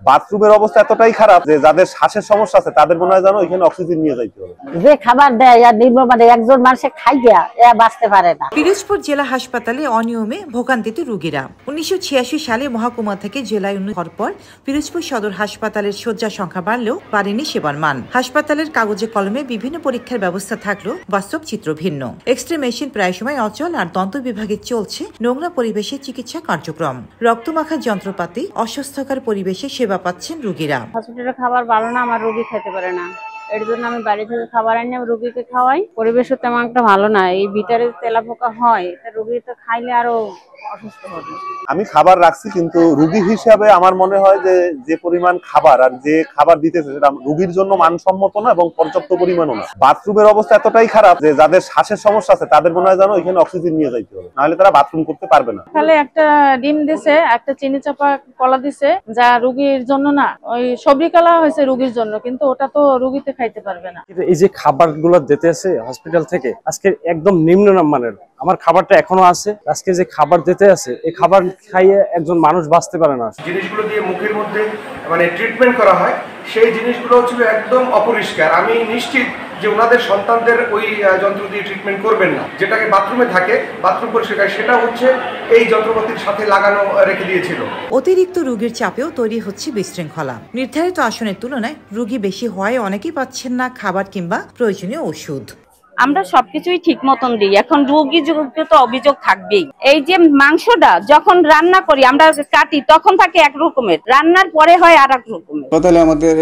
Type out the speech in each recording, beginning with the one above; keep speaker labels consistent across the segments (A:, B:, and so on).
A: বাথরুমের অবস্থা এতটাই খারাপ যে যাদের শ্বাসের সমস্যা আছে তাদের মনে হয় যেন ওইখানে অক্সিজেন নিয়ে যাইতে হবে।
B: যে খাবার দেয় আর নিম্নমানের একজন মানুষে খাইয়া এরা বাঁচতে পারে না।
C: পিরোজপুর জেলা হাসপাতালে অনিয়মে ভোগান্তিতে রোগীরা। 1986 সালে মহকুমা থেকে জেলায় উন্নয়ন হওয়ার পর পিরোজপুর সদর হাসপাতালের শয্যা সংখ্যা বাড়লেও বাড়েনি সেবার মান। হাসপাতালের কাগজে কলমে বিভিন্ন পরীক্ষার ব্যবস্থা থাকলেও বাস্তব চিত্র ভিন্ন। এক্সরে মেশিন প্রায় সময় অচল আর দন্ত বিভাগে চলছে নোংরা পরিবেশে চিকিৎসা কার্যক্রম। রক্তমাখা যন্ত্রপাতি, অস্বাস্থ্যকর পরিবেশে সেবা পাচ্ছেন রোগীরা।
D: হসপিটালের খাবার ভালো না, আমার রোগী খেতে পারে না, এর জন্য আমি বাড়ি থেকে খাবার আনি রোগীকে খাওয়াই। পরিবেশও তেমন একটা ভালো না, এই ভিতরে তেলাপোকা হয়, রোগী তো খাইলে আরো অসুস্থ হবে।
A: আমি খাবার রাখছি, কিন্তু রোগী হিসাবে আমার মনে হয় যে পরিমাণ খাবার আর যে খাবার দিতেছে সেটা রোগীর জন্য মানসম্মত না এবং পর্যাপ্ত পরিমাণও না। বাথরুমের অবস্থা এতটাই খারাপ যে যাদের শ্বাসের সমস্যা আছে তাদের মনে হয় যেন ওইখানে অক্সিজেন নিয়ে যাইতে হবে, নাহলে তারা বাথরুম করতে পারবে না।
D: তাহলে একটা ডিম দিছে, একটা চিনি চাপা কলা দিছে, যা রোগীর জন্য না, ওই সবজি কলা হয়েছে রোগীর জন্য, কিন্তু ওটা তো রোগীতে খাইতে পারবে না।
E: এই যে খাবারগুলো দিতে আছে হসপিটাল থেকে আজকে একদম নিম্ন মানের, আমার খাবারটা এখনো আছে, আজকে যে খাবার দিতে আছে এই খাবার খাইয়ে একজন মানুষ বাঁচতে পারে না।
F: জিনিসগুলো দিয়ে মুখের মধ্যে মানে ট্রিটমেন্ট করা হয়, সেই জিনিসগুলো ছিল একদম অপরিষ্কার। আমি নিশ্চিত যে ওনাদের সন্তানদের ওই যন্ত্র দিয়ে ট্রিটমেন্ট করবেন না। যেটাকে বাথরুমে থাকে, বাথরুম পরিষ্কার, সেটা হচ্ছে এই যন্ত্রপাতির সাথে লাগানো রেখে দিয়েছিল।
C: অতিরিক্ত রোগীর চাপেও তৈরি হচ্ছে বিশৃঙ্খলা। নির্ধারিত আসনের তুলনায় রোগী বেশি হওয়ায় অনেকেই পাচ্ছেন না খাবার কিংবা প্রয়োজনীয় ওষুধ।
G: আমরা সবকিছুই ঠিক মতন দিই, এখন রোগী তো অভিযোগ থাকবেই। এই যে মাংসটা যখন রান্না করি আমরা কাটি তখন থাকে এক রকমের, রান্নার পরে হয় আর এক রকমের।
H: হাসপাতালে আমাদের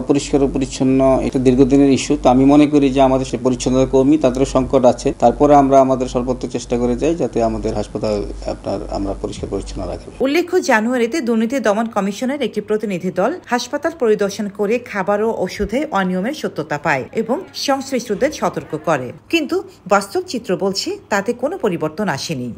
H: অপরিষ্কার পরিচ্ছন্ন একটা দীর্ঘদিনের ইস্যু। তো আমি মনে করি যে আমাদের সে পরিচ্ছন্নতা কর্মী তাদের সংকট আছে, তারপরে আমরা আমাদের সর্বোচ্চ চেষ্টা করে যাই যাতে আমাদের হাসপাতাল আমরা পরিষ্কার পরিচ্ছন্ন রাখি।
C: উল্লেখ্য, জানুয়ারিতে দুর্নীতি দমন কমিশনের একটি প্রতিনিধি দল হাসপাতাল পরিদর্শন করে খাবার ও ওষুধে অনিয়মের সত্যতা পায় এবং সংশ্লিষ্টদের সতর্ক করে, কিন্তু বাস্তব চিত্র বলছে তাতে কোনো পরিবর্তন আসেনি।